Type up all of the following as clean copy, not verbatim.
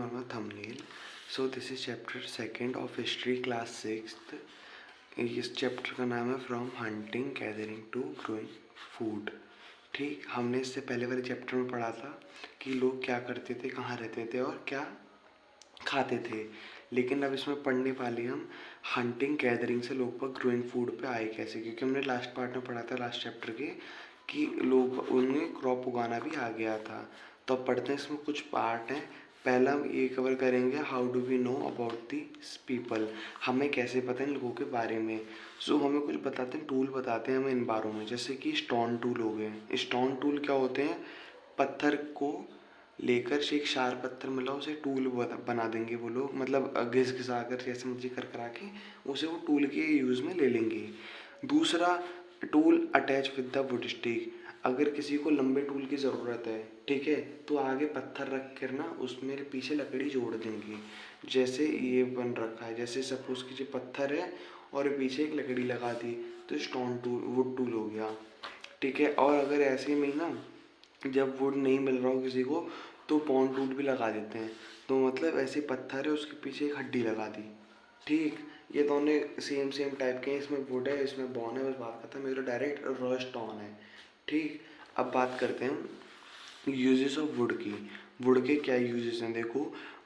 on my thumbnail. So this is chapter 2nd of history class 6th. इस chapter का नाम है from hunting gathering to growing food. ठीक, हमने इससे पहले वाले चैप्टर में पढ़ा था कि लोग क्या करते थे, कहाँ रहते थे और क्या खाते थे. लेकिन अब इसमें पढ़ने वाले हम हंटिंग गैदरिंग से लोग पर ग्रोइंग फूड पे आए कैसे, क्योंकि हमने लास्ट पार्ट में पढ़ा था लास्ट चैप्टर के कि लोग उनमें क्रॉप उगाना भी आ गया था. तो अब पढ़ते हैं, इसमें कुछ पार्ट हैं. पहला हम ये कवर करेंगे how do we know about this people, हमें कैसे पता है इन लोगों के बारे में. सो हमें कुछ बताते हैं, टूल बताते हैं हमें इन बारों में, जैसे कि स्टोन टूल हो गए. स्टोन टूल क्या होते हैं, पत्थर को लेकर एक शार्प पत्थर मिला उसे टूल बना देंगे वो लोग, मतलब घिस घिसा कर जैसे मर्जी कर करा के उसे वो टूल के यूज़ में ले लेंगे. दूसरा, tool attach with the wood stick, अगर किसी को लंबे टूल की ज़रूरत है, ठीक है, तो आगे पत्थर रख कर ना उसमें पीछे लकड़ी जोड़ देंगे. जैसे ये बन रखा है, जैसे सपोज कीजिए पत्थर है और पीछे एक लकड़ी लगा दी तो स्टोन टूल वुड टूल हो गया. ठीक है, और अगर ऐसे में ना जब वुड नहीं मिल रहा हो किसी को तो पॉन टूल भी लगा देते हैं. तो मतलब ऐसे पत्थर है उसके पीछे एक हड्डी लगा दी. ठीक, ये दोनों सेम टाइप के हैं. इसमें वुड है, इसमें बॉन है, बस बात खत्म. ये तो डायरेक्ट रॉ स्टोन है. ठीक, अब बात करते हैं यूजेस ऑफ वुड की. वुड के क्या यूजेस हैं, देखो.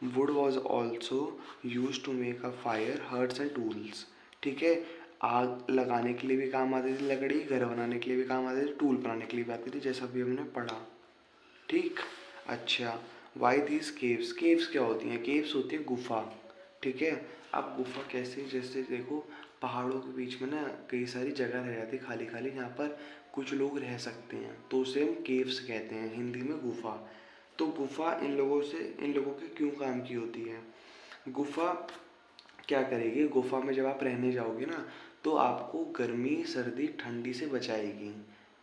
Wood was also use to make a fire, huts and tools. ठीक है, आग लगाने के लिए भी काम आती थी लकड़ी, घर बनाने के लिए भी काम आती थी, टूल बनाने के लिए भी आती थी, जैसा भी हमने पढ़ा. ठीक, अच्छा, वाई दीज केव्स. केव्स क्या होती हैं, केव्स होती है गुफा. ठीक है, अब गुफा कैसे, जैसे देखो पहाड़ों के बीच में ना कई सारी जगह रह जाती खाली खाली जहाँ पर कुछ लोग रह सकते हैं, तो उसे हम केव्स कहते हैं, हिंदी में गुफा. तो गुफा इन लोगों के क्यों काम की होती है. गुफा क्या करेगी, गुफा में जब आप रहने जाओगे ना तो आपको गर्मी सर्दी ठंडी से बचाएगी.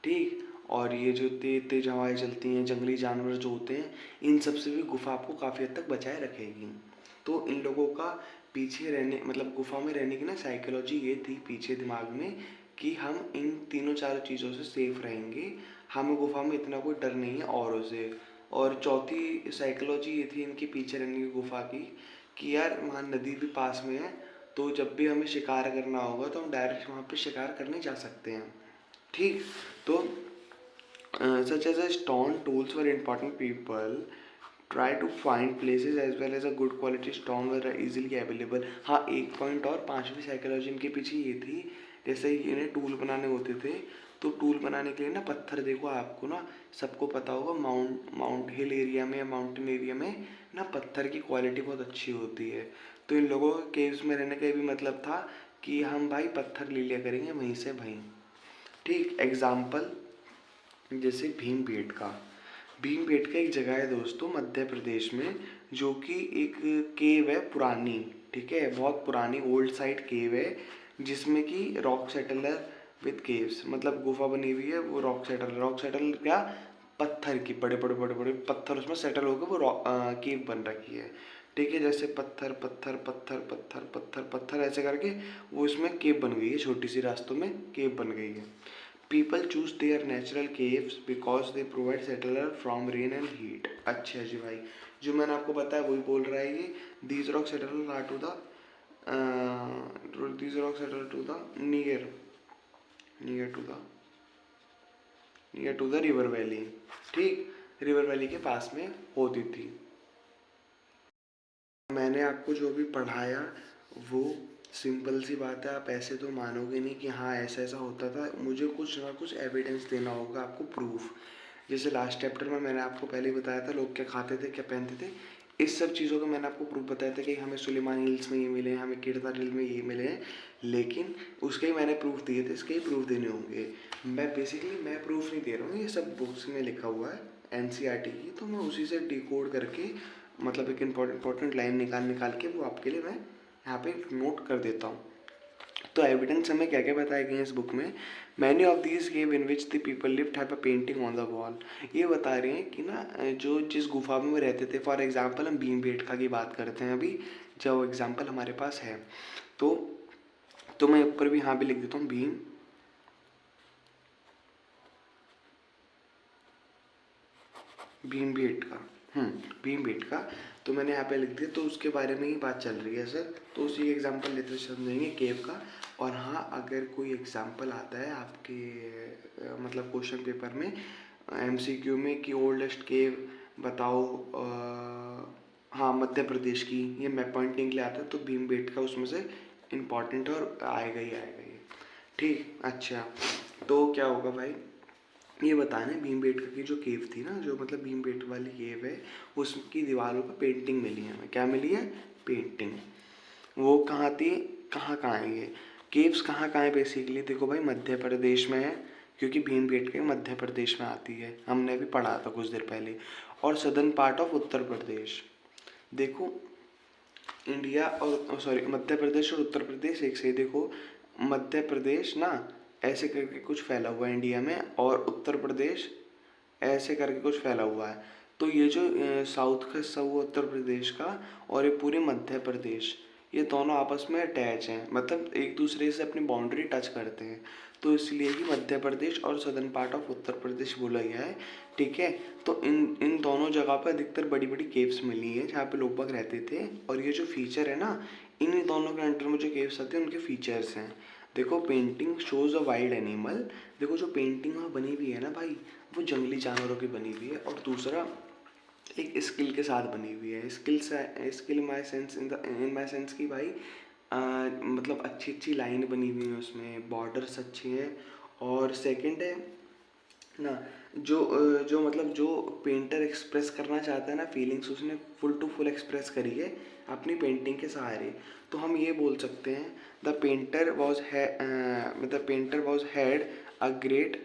ठीक, और ये जो तेज तेज हवाएं चलती हैं, जंगली जानवर जो होते हैं, इन सब से भी गुफा आपको काफ़ी हद तक बचाए रखेगी. तो इन लोगों का पीछे रहने मतलब गुफा में रहने की ना साइकोलॉजी ये थी पीछे दिमाग में कि हम इन तीनों चारों चीज़ों से सेफ रहेंगे, हमें गुफा में इतना कोई डर नहीं है औरों से. और चौथी साइकोलॉजी ये थी इनके पीछे रहने की गुफा की कि यार वहाँ नदी भी पास में है, तो जब भी हमें शिकार करना होगा तो हम डायरेक्ट वहाँ पे शिकार करने जा सकते हैं. ठीक, तो such as a stone tools were important. People try to find places as well as a good quality stone were easily available. हाँ, एक पॉइंट और, पांचवी साइकोलॉजी इनके पीछे ये थी, जैसे इन्हें टूल बनाने होते थे तो टूल बनाने के लिए ना पत्थर, देखो आपको ना सबको पता होगा माउंट हिल एरिया में या माउंटेन एरिया में ना पत्थर की क्वालिटी बहुत अच्छी होती है. तो इन लोगों के केव्स में रहने का भी मतलब था कि हम भाई पत्थर ले लिया करेंगे वहीं से वहीं. ठीक, एग्जाम्पल जैसे भीमबेटका एक जगह है दोस्तों मध्य प्रदेश में, जो कि एक केव है पुरानी. ठीक है, बहुत पुरानी ओल्ड साइड केव है जिसमें कि रॉक सेटलर विद केव्स, मतलब गुफा बनी हुई है, वो रॉक सेटल क्या, पत्थर की बड़े बड़े बड़े बड़े पत्थर उसमें सेटल होकर वो केव बन रखी है. ठीक है, जैसे पत्थर पत्थर पत्थर पत्थर पत्थर पत्थर ऐसे करके वो इसमें केव बन गई है, छोटी सी रास्तों में केव बन गई है. People choose their natural caves because they provide shelter from rain and heat. अच्छा जी भाई, जो मैंने आपको बताया वही बोल रहा है ये. These rock settlers are to the these rock settlers to the near to the river valley. ठीक, रिवर वैली के पास में होती थी. मैंने आपको जो भी पढ़ाया वो सिंपल सी बात है, आप ऐसे तो मानोगे नहीं कि हाँ ऐसा ऐसा होता था. मुझे कुछ ना कुछ एविडेंस देना होगा आपको, प्रूफ. जैसे लास्ट चैप्टर में मैंने आपको पहले ही बताया था लोग क्या खाते थे क्या पहनते थे, इस सब चीज़ों का मैंने आपको प्रूफ बताया था कि हमें सुलेमान हिल्स में ये मिले हैं, हमें किरतार हिल में ये मिले हैं. लेकिन उसके ही मैंने प्रूफ दिए थे, इसके ही प्रूफ देने होंगे. मैं प्रूफ नहीं दे रहा हूँ, ये सब बुक्स में लिखा हुआ है NCERT की, तो मैं उसी से डिकोड करके मतलब एक इम्पोर्टेंट लाइन निकाल के वो आपके लिए मैं यहाँ पे नोट कर देता हूँ. तो एविडेंस हमें क्या क्या बताए गए हैं इस बुक में. Many of these cave in which the people lived have a painting on the wall. ये बता रहे हैं कि ना जो जिस गुफा में वो रहते थे, फॉर एग्जांपल हम भीमबेटका की बात करते हैं अभी, जो एग्जांपल हमारे पास है, तो मैं ऊपर भी यहाँ भी लिख देता हूँ भीमबेटका. भीमबेटका। तो मैंने यहाँ पे लिख दिया, तो उसके बारे में ही बात चल रही है सर। तो उसी एग्जांपल लेते समझेंगे केव का। और हाँ, अगर कोई एग्जांपल आता है आपके मतलब क्वेश्चन पेपर में एमसीक्यू में कि ओल्डेस्ट केव बताओ, हाँ मध्य प्रदेश की, ये मैप पॉइंटिंग के लिए आता है, तो भीमबेटका उसमें से इम्पॉर्टेंट और आएगा ही आएगा ये। ठीक, अच्छा। तो क्या होगा भाई, ये बताना भीमबेटका की जो केव थी ना, जो मतलब भीमबेटका वाली केव है, उसकी दीवारों पर पेंटिंग मिली है हमें। क्या मिली है? पेंटिंग। वो कहाँ थी, कहाँ कहाँ है ये केव्स, कहाँ कहाँ है बेसिकली? देखो भाई, मध्य प्रदेश में है, क्योंकि भीमबेटका मध्य प्रदेश में आती है, हमने भी पढ़ा था कुछ देर पहले। और southern part of Uttar Pradesh. देखो, इंडिया और सॉरी मध्य प्रदेश और उत्तर प्रदेश एक से ही। देखो, मध्य प्रदेश ना ऐसे करके कुछ फैला हुआ है इंडिया में, और उत्तर प्रदेश ऐसे करके कुछ फैला हुआ है। तो ये जो साउथ का हिस्सा हुआ उत्तर प्रदेश का, और ये पूरे मध्य प्रदेश, ये दोनों आपस में अटैच हैं, मतलब एक दूसरे से अपनी बाउंड्री टच करते हैं। तो इसलिए ही मध्य प्रदेश और southern part of Uttar Pradesh बोला गया है। ठीक है। तो इन इन दोनों जगह पर अधिकतर बड़ी बड़ी केव्स मिली हैं जहाँ पे लोग बाग रहते थे। और ये जो फीचर है ना, इन दोनों के अंडर में जो केव्स आते हैं उनके फीचर्स हैं। देखो, पेंटिंग शोज अ वाइल्ड एनिमल। देखो, जो पेंटिंग वहाँ बनी हुई है ना भाई, वो जंगली जानवरों की बनी हुई है। और दूसरा, एक स्किल के साथ बनी हुई है। स्किल इन माई सेंस की भाई, मतलब अच्छी अच्छी लाइन बनी हुई है उसमें, बॉर्डर्स अच्छे हैं। और सेकंड है ना, जो मतलब जो पेंटर एक्सप्रेस करना चाहता है ना फीलिंग्स, उसने फुल टू फुल एक्सप्रेस करी है अपनी पेंटिंग के सहारे। तो हम ये बोल सकते हैं the painter was had a great,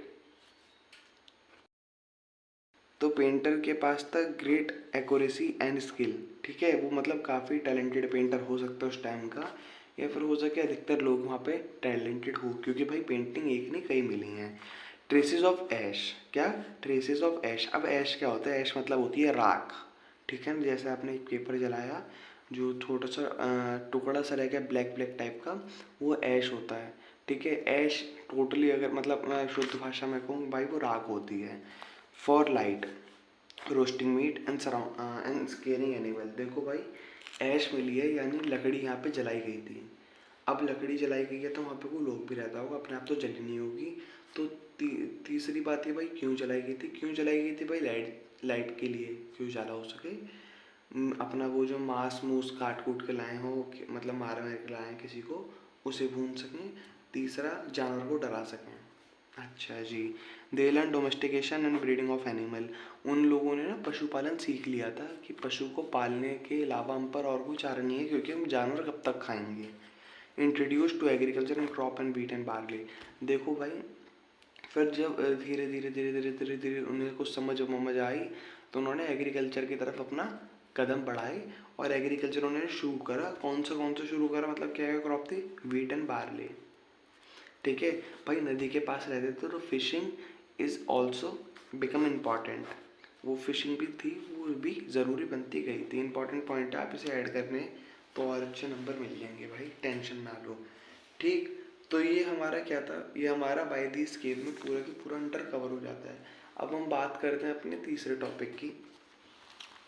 तो पेंटर के पास था ग्रेट एक्यूरेसी एंड स्किल। ठीक है, वो मतलब काफ़ी टैलेंटेड पेंटर हो सकता है उस टाइम का, या फिर हो सके अधिकतर लोग वहाँ पे टैलेंटेड हो, क्योंकि भाई पेंटिंग एक नहीं कई मिली हैं। ट्रेसेस ऑफ ऐश, क्या? ट्रेसेस ऑफ ऐश। अब ऐश क्या होता है? ऐश मतलब होती है राख। ठीक है ना, जैसे आपने एक पेपर जलाया, जो छोटा सा टुकड़ा सा रह गया ब्लैक ब्लैक टाइप का, वो ऐश होता है। ठीक है, ऐश टोटली अगर मतलब मैं शुद्ध भाषा में कहूँ भाई, वो राख होती है। For light, roasting meat and scaring animal. देखो भाई, ऐश मिली है यानी लकड़ी यहाँ पे जलाई गई थी। अब लकड़ी जलाई गई है तो वहाँ पे कोई लोग भी रहता होगा, अपने आप तो जली नहीं होगी। तो तीसरी बात है भाई, क्यों जलाई गई थी? क्यों जलाई गई थी भाई? लाइट के लिए, क्यों ज़्यादा हो सके अपना वो जो मांस मूस काट कूट के लाए हो, मतलब मार मार के लाए किसी को, उसे भून सकें। तीसरा, जानवर को डरा सकें। अच्छा जी। They learn domestication and breeding of animal. उन लोगों ने ना पशुपालन सीख लिया था कि पशु को पालने के अलावा हम पर और कोई चारा नहीं है, क्योंकि हम जानवर कब तक खाएंगे। Introduce to agriculture and crop and wheat and barley. देखो भाई, फिर जब धीरे धीरे धीरे धीरे धीरे धीरे उन्हें कुछ समझ आई, तो उन्होंने एग्रीकल्चर की तरफ अपना कदम बढ़ाए, और एग्रीकल्चर उन्होंने शुरू करा। कौन सा शुरू करा, मतलब क्या क्या क्रॉप थी? Wheat and barley. ठीक है भाई, नदी के पास रहते थे तो fishing is also become important. वो फिशिंग भी थी, वो भी ज़रूरी बनती गई थी। इंपॉर्टेंट पॉइंट है, आप इसे ऐड करने तो और अच्छे नंबर मिल जाएंगे भाई, टेंशन ना लो। ठीक, तो ये हमारा क्या था, ये हमारा बाय दी स्केल में पूरा की पूरा अंडर कवर हो जाता है। अब हम बात करते हैं अपने तीसरे टॉपिक की,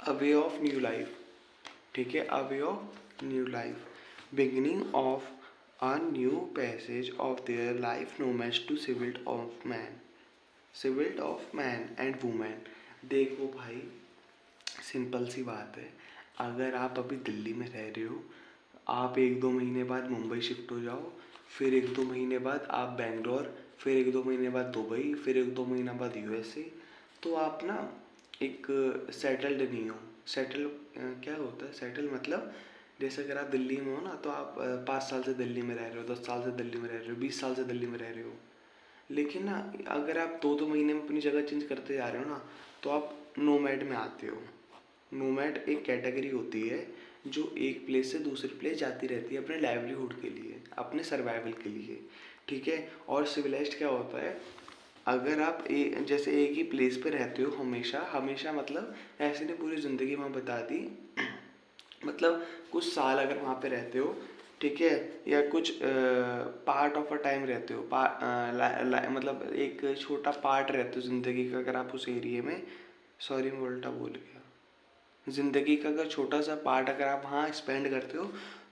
a way of new life. ठीक है, a way of new life, beginning of a new passage of their life nomads to civilized of man and woman। देखो भाई, सिंपल सी बात है, अगर आप अभी दिल्ली में रह रहे हो, आप 1-2 महीने बाद मुंबई शिफ्ट हो जाओ, फिर 1-2 महीने बाद आप बेंगलोर, फिर 1-2 महीने बाद दुबई, फिर 1-2 महीना बाद यूएसए, तो आप ना एक सेटल्ड नहीं हो। सेटल क्या होता है? सेटल मतलब जैसे अगर आप दिल्ली में हो ना, तो आप 5 साल से दिल्ली में रह रहे हो, 10 साल से दिल्ली में रह रहे हो, 20 साल से दिल्ली में रह रहे हो। लेकिन ना, अगर आप 2-2 महीने में अपनी जगह चेंज करते जा रहे हो ना, तो आप नोमैड में आते हो। नोमैड एक कैटेगरी होती है जो एक प्लेस से दूसरे प्लेस जाती रहती है अपने लाइवलीहुड के लिए, अपने सर्वाइवल के लिए। ठीक है। और सिविलाइज्ड क्या होता है, अगर आप जैसे एक ही प्लेस पे रहते हो हमेशा हमेशा, मतलब ऐसे नहीं पूरी ज़िंदगी वहाँ बता दी, मतलब कुछ साल अगर वहाँ पे रहते हो, ठीक है, या कुछ पार्ट ऑफ अ टाइम रहते हो, मतलब एक छोटा पार्ट रहते हो ज़िंदगी का, अगर आप उस एरिए में, सॉरी मैं उल्टा बोल गया, ज़िंदगी का अगर छोटा सा पार्ट अगर आप वहाँ स्पेंड करते हो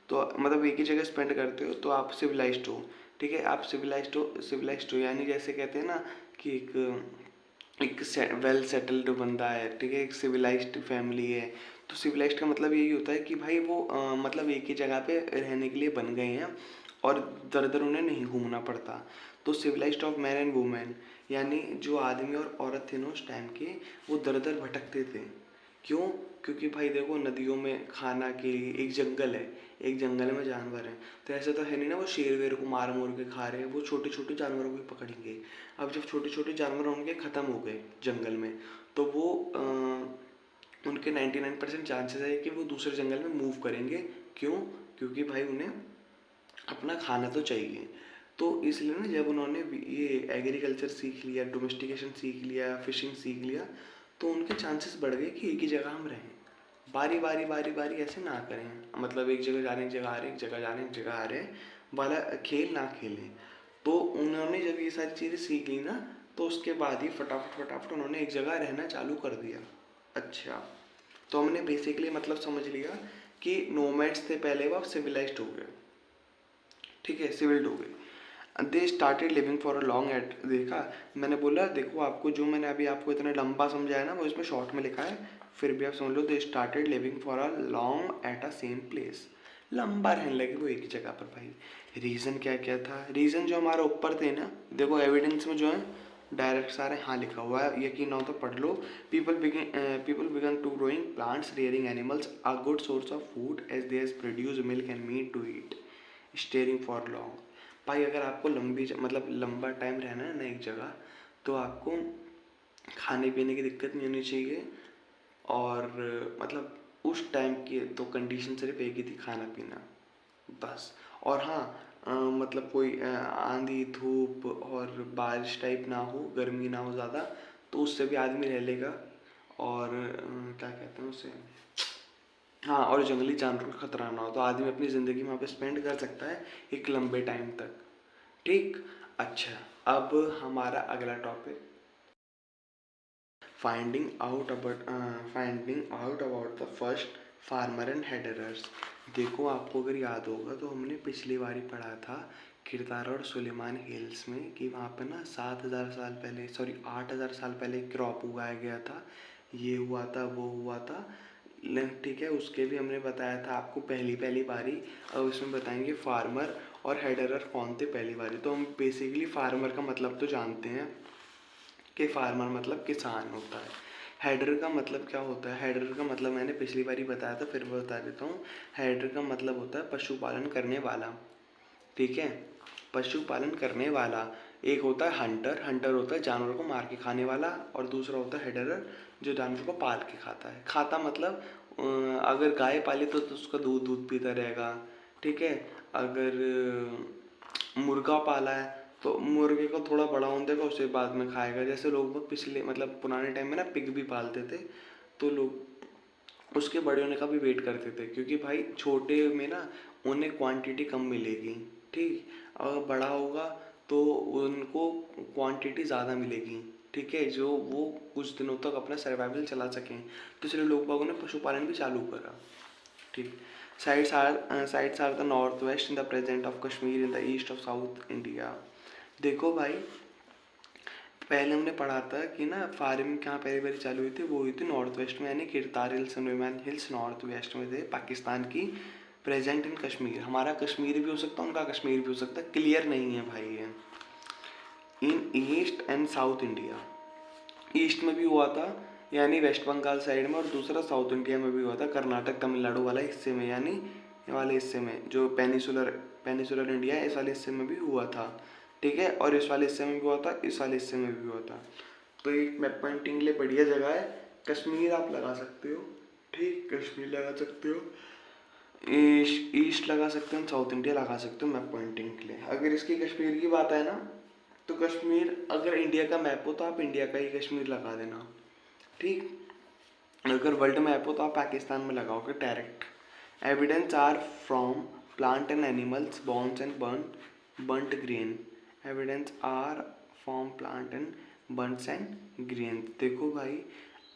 तो मतलब एक ही जगह स्पेंड करते हो तो आप सिविलाइज्ड हो। ठीक है, आप सिविलाइज्ड हो यानी जैसे कहते हैं ना कि एक वेल सेटल्ड बंदा है, ठीक है, एक सिविलाइज्ड फैमिली है। तो सिविलाइज्ड का मतलब यही होता है कि भाई वो मतलब एक ही जगह पे रहने के लिए बन गए हैं और दर दर उन्हें नहीं घूमना पड़ता। तो civilised of man and women यानी जो आदमी और औरत थे ना उस टाइम के, वो दर दर भटकते थे। क्यों? क्योंकि भाई देखो नदियों में खाना के लिए एक जंगल है, एक जंगल में जानवर हैं, तो ऐसा तो है नहीं ना वो शेर वेर को मार मोर के खा रहे हैं, वो छोटे छोटे जानवरों को ही पकड़ेंगे। अब जब छोटे छोटे जानवर उनके ख़त्म हो गए जंगल में, तो वो उनके 99% चांसेस है कि वो दूसरे जंगल में मूव करेंगे। क्यों? क्योंकि भाई उन्हें अपना खाना तो चाहिए। तो इसलिए ना जब उन्होंने ये एग्रीकल्चर सीख लिया, डोमेस्टिकेशन सीख लिया, फिशिंग सीख लिया, तो उनके चांसेस बढ़ गए कि एक ही जगह हम रहें। बारी बारी बारी बारी ऐसे ना करें, मतलब एक जगह जाने एक जगह आ रहे, एक जगह जाने एक जगह आ रहे वाला खेल ना खेलें। तो उन्होंने जब ये सारी चीज़ें सीख ली ना, तो उसके बाद ही फटाफट फटाफट उन्होंने एक जगह रहना चालू कर दिया। अच्छा, तो हमने बेसिकली मतलब समझ लिया कि नोमैड्स थे पहले, वो अब सिविलाइज्ड हो गए। ठीक है, सिविल्ड हो गए। They started living for a long at, देखा मैंने बोला, देखो आपको जो मैंने अभी आपको इतना लंबा समझाया ना वो इसमें शॉर्ट में लिखा है, फिर भी आप समझ लो। They started living for a long at a same place, लंबा रहने लगे वो एक ही जगह पर। भाई रीज़न क्या क्या था? रीज़न जो हमारे ऊपर थे ना, देखो एविडेंस में जो है डायरेक्ट सारे हाँ लिखा हुआ है, यकीन ना हो तो पढ़ लो। People began to growing plants, rearing animals, a good source of food as they has produce milk and meat to eat, staying for long. भाई अगर आपको मतलब लंबा टाइम रहना है ना एक जगह, तो आपको खाने पीने की दिक्कत नहीं होनी चाहिए। और मतलब उस टाइम की तो कंडीशन सिर्फ एक ही थी, खाना पीना बस। और हाँ मतलब कोई आंधी धूप और बारिश टाइप ना हो, गर्मी ना हो ज़्यादा, तो उससे भी आदमी रह लेगा। और क्या कहते हैं उसे, हाँ, और जंगली जानवरों का खतरा ना हो, तो आदमी अपनी ज़िंदगी में वहाँ पे स्पेंड कर सकता है एक लंबे टाइम तक। ठीक। अच्छा, अब हमारा अगला topic, finding out about the first farmer and herders. देखो आपको अगर याद होगा तो हमने पिछली बार ही पढ़ा था किरतारा और सुलेमान हिल्स में कि वहाँ पे ना 7,000 साल पहले, सॉरी 8,000 साल पहले क्रॉप उगाया गया था, ये हुआ था वो हुआ था। ठीक है, उसके भी हमने बताया था आपको पहली पहली बारी। अब इसमें बताएंगे फार्मर और हेडरर कौन थे पहली बारी। तो हम बेसिकली फार्मर का मतलब तो जानते हैं कि फार्मर मतलब किसान होता है। हेडर का मतलब क्या होता है? हेडर का मतलब मैंने पिछली बार ही बताया था, फिर मैं बता देता हूँ। हेडर का मतलब होता है पशुपालन करने वाला। ठीक है, पशुपालन करने वाला। एक होता है हंटर, हंटर होता है जानवरों को मार के खाने वाला, और दूसरा होता है हेडरर जो जानवर को पाल के खाता है। खाता मतलब अगर गाय पाली तो उसका दूध दूध पीता रहेगा। ठीक है, अगर मुर्गा पाला है तो मुर्गे को थोड़ा बड़ा होने देगा, उसे बाद में खाएगा। जैसे लोग पिछले मतलब पुराने टाइम में ना पिग भी पालते थे, तो लोग उसके बड़े होने का भी वेट करते थे, क्योंकि भाई छोटे में ना उन्हें क्वांटिटी कम मिलेगी। ठीक, अगर बड़ा होगा तो उनको क्वांटिटी ज़्यादा मिलेगी। ठीक है, जो वो कुछ दिनों तक अपना सर्वाइवल चला सकें, तो इसलिए लोग बागों ने पशुपालन भी चालू करा। ठीक, sites are the northwest in the present of Kashmir in the east of South India। देखो भाई, पहले हमने पढ़ा था कि ना फार्मिंग कहाँ पहली बारी चालू हुई थी, वो हुई थी नॉर्थ वेस्ट में, यानी Kirthar hills, Sulaiman hills north west में थे पाकिस्तान की। प्रेजेंट इन कश्मीर, हमारा कश्मीर भी हो सकता है, उनका कश्मीर भी हो सकता है, क्लियर नहीं है भाई ये। In east and south India, east में भी हुआ था यानी वेस्ट बंगाल साइड में, और दूसरा साउथ इंडिया में भी हुआ था, कर्नाटक तमिलनाडु वाला हिस्से में, यानी ये वाले हिस्से में जो पेनिसुलर इंडिया है, इस वाले हिस्से में भी हुआ था। ठीक है, और इस वाले हिस्से में भी हुआ था, इस वाले हिस्से में भी हुआ था। तो एक मैप पॉइंटिंग के लिए बढ़िया जगह है, कश्मीर आप लगा सकते हो। ठीक, कश्मीर लगा सकते हो, ईस्ट लगा सकते हो, साउथ इंडिया लगा सकते हो मैप पॉइंटिंग के लिए। अगर इसकी कश्मीर की बात है ना, तो कश्मीर अगर इंडिया का मैप हो तो आप इंडिया का ही कश्मीर लगा देना। ठीक, अगर वर्ल्ड मैप हो तो आप पाकिस्तान में लगाओगे direct. Evidence are from plant and animals, bones and burnt grain. Evidence are from plant and burns and grain. देखो भाई,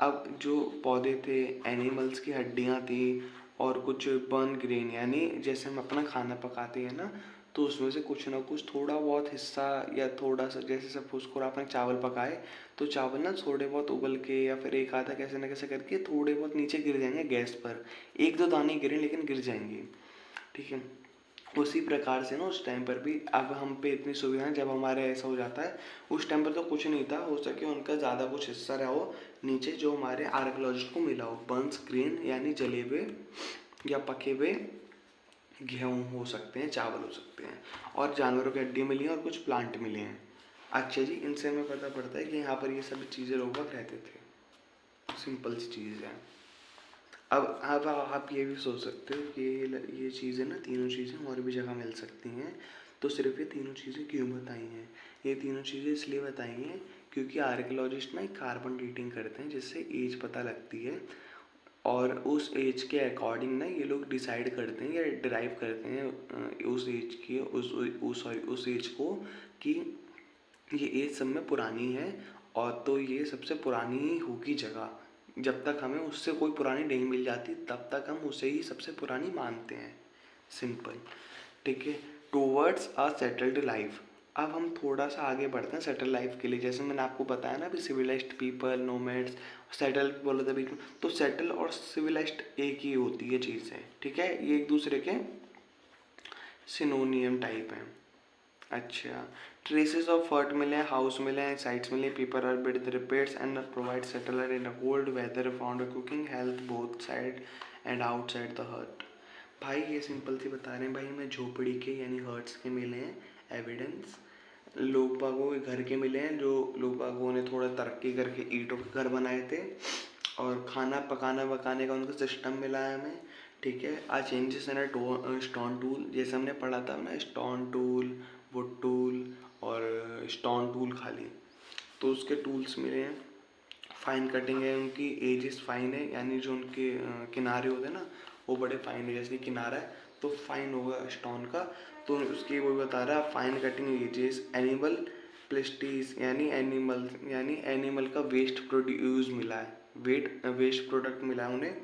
अब जो पौधे थे, एनिमल्स की हड्डियाँ थी और कुछ बर्न ग्रेन, यानी जैसे हम अपना खाना पकाते हैं ना, तो उसमें से कुछ ना कुछ थोड़ा बहुत हिस्सा या थोड़ा सा, जैसे सपोज करो आपने चावल पकाए तो चावल ना थोड़े बहुत उबल के या फिर एक आधा कैसे ना कैसे करके थोड़े बहुत नीचे गिर जाएंगे गैस पर, एक दो दाने गिरे लेकिन गिर जाएंगे, ठीक है। उसी प्रकार से ना उस टाइम पर भी अब हम पे इतनी सुविधाएं, जब हमारे ऐसा हो जाता है, उस टाइम पर तो कुछ नहीं था, हो सके उनका ज़्यादा कुछ हिस्सा रहा हो नीचे जो हमारे आर्कोलॉजिस्ट को मिला हो, बर्न्स ग्रेन यानी जले हुए या पके हुए गेहूँ हो सकते हैं, चावल हो सकते हैं, और जानवरों की हड्डी मिली हैं और कुछ प्लांट मिले हैं। अच्छा जी, इनसे हमें पता पड़ता है कि यहाँ पर ये सब चीज़ें लोग बाग रहते थे। सिंपल सी चीज़ है। अब आप ये भी सोच सकते हो कि ये चीज़ें ना, तीनों चीज़ें और भी जगह मिल सकती हैं, तो सिर्फ ये तीनों चीज़ें क्यों बताई हैं? ये तीनों चीज़ें इसलिए बताई हैं क्योंकि आर्कियोलॉजिस्ट ना एक कार्बन डेटिंग करते हैं जिससे एज पता लगती है, और उस एज के अकॉर्डिंग ना ये लोग डिसाइड करते हैं या डिराइव करते हैं उस एज की उस एज को, कि ये एज सब में पुरानी है, और तो ये सबसे पुरानी ही होगी जगह। जब तक हमें उससे कोई पुरानी नहीं मिल जाती तब तक हम उसे ही सबसे पुरानी मानते हैं। सिंपल, ठीक है। टूवर्ड्स अ सेटल्ड लाइफ, अब हम थोड़ा सा आगे बढ़ते हैं सेटल लाइफ के लिए। जैसे मैंने आपको बताया ना अभी, सिविलाइज्ड पीपल, नोमैड्स, सेटल बोलो द पीपल, तो सेटल और सिविलाइज्ड एक ही होती है चीज़ है, ठीक है, ये एक दूसरे के सिनोनियम टाइप हैं। अच्छा, ट्रेसेस ऑफ फर्ट मिले हैं, हाउस मिले हैं, साइट्स मिले, people are build the repairs and provide settler in a cold weather found cooking health both side and outside the hut. भाई ये सिंपल सी बता रहे हैं भाई, हमें झोपड़ी के यानी हर्ट्स के मिले हैं एविडेंस, लोग बागों के घर के मिले हैं, जो लोग बागों ने थोड़ा तरक्की करके ईंटों के घर बनाए थे, और खाना पकाना वकाने का उनका सिस्टम मिला है हमें, ठीक है। आज चेंजेस इन स्टोन टूल, जैसे हमने पढ़ा था ना, स्टोन टूल, वुड टूल और स्टोन टूल खाली, तो उसके टूल्स मिले हैं। फाइन कटिंग है, उनकी एजेस फाइन है, यानी जो उनके किनारे होते हैं ना वो बड़े फाइन है, जैसे किनारा है तो फाइन होगा स्टोन का, तो उसकी वो बता रहा है फाइन कटिंग एजेस। एनिमल प्लेस्टीज यानी एनिमल का वेस्ट प्रोड्यूस मिला है, वेस्ट प्रोडक्ट मिला है उन्हें।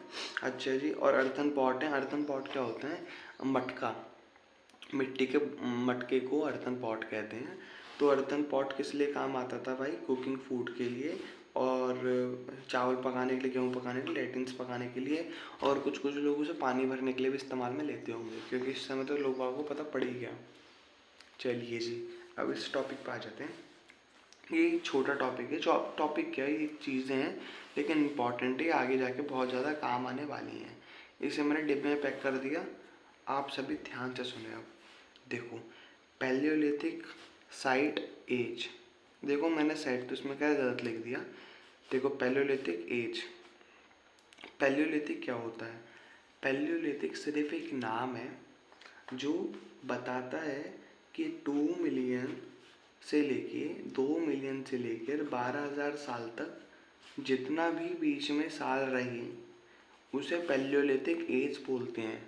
अच्छा जी, और अर्थन पॉट है। अर्थन पॉट क्या होता है? मटका, मिट्टी के मटके को अर्थन पॉट कहते हैं। तो अर्थन पॉट किस लिए काम आता था भाई? कुकिंग फूड के लिए, और चावल पकाने के लिए, गेहूँ पकाने के लिए, लेटिन्स पकाने के लिए, और कुछ कुछ लोग उसे पानी भरने के लिए भी इस्तेमाल में लेते होंगे, क्योंकि इस समय तो लोगों को पता पड़ ही गया। चलिए जी, अब इस टॉपिक पर आ जाते हैं। ये छोटा टॉपिक है, टॉपिक क्या है, ये चीज़ें हैं लेकिन इम्पॉर्टेंट है, आगे जाके बहुत ज़्यादा काम आने वाली हैं। इसे मैंने डिब्बे में पैक कर दिया, आप सभी ध्यान से सुने। अब देखो, पैलियोलिथिक साइट एज, देखो मैंने साइट तो इसमें क्या गलत लिख दिया। देखो पैलियोलिथिक एज, पैलियोलिथिक क्या होता है? पैलियोलिथिक सिर्फ एक नाम है जो बताता है कि 2 मिलियन से लेके 2 मिलियन से लेकर 12,000 साल तक जितना भी बीच में साल रहे उसे पैलियोलिथिक एज बोलते हैं।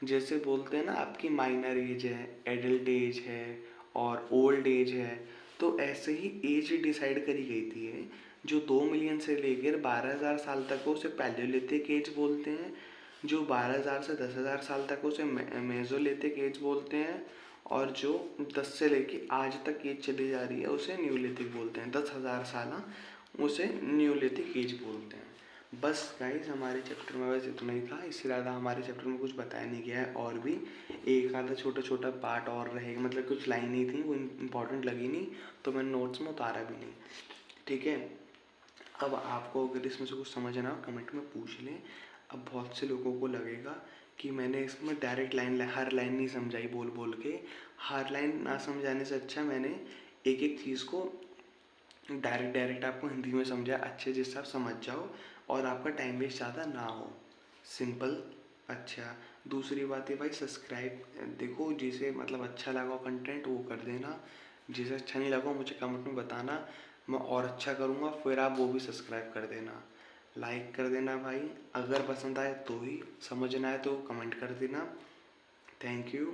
जैसे बोलते हैं ना आपकी माइनर एज है, एडल्ट एज है और ओल्ड एज है, तो ऐसे ही एज डिसाइड करी गई थी जो 2 मिलियन से लेकर 12,000 साल तक हो उसे पैलियोलिथिक एज बोलते हैं, जो 12,000 से 10,000 साल तक उसे मेसोलिथिक एज बोलते हैं, और जो 10 से लेकर आज तक एज चली जा रही है उसे न्यूलिथिक बोलते हैं। 10,000 साल उसे न्यूलिथिक एज बोलते हैं। बस गाइस, हमारे चैप्टर में बस इतना ही था, इससे ज़्यादा हमारे चैप्टर में कुछ बताया नहीं गया है, और भी एक आधा छोटा छोटा पार्ट और रहेगा, मतलब कुछ लाइन ही थी वो इम्पोर्टेंट लगी नहीं तो मैंने नोट्स में उतारा भी नहीं, ठीक है। अब आपको अगर इसमें से कुछ समझ ना हो कमेंट में पूछ लें। अब बहुत से लोगों को लगेगा कि मैंने इसमें डायरेक्ट हर लाइन नहीं समझाई बोल बोल के, हर लाइन ना समझाने से अच्छा मैंने एक एक चीज़ को डायरेक्ट आपको हिंदी में समझाया अच्छे, जिससे आप समझ जाओ और आपका टाइम वेस्ट ज़्यादा ना हो। सिंपल। अच्छा, दूसरी बात है भाई, सब्सक्राइब, देखो जिसे मतलब अच्छा लगा कंटेंट वो कर देना, जिसे अच्छा नहीं लगा मुझे कमेंट में बताना, मैं और अच्छा करूँगा, फिर आप वो भी सब्सक्राइब कर देना, लाइक कर देना भाई, अगर पसंद आए तो ही, समझ ना आए तो कमेंट कर देना। थैंक यू,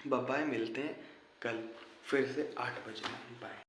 बाय बाय, मिलते हैं कल फिर से 8 बजे। बाय।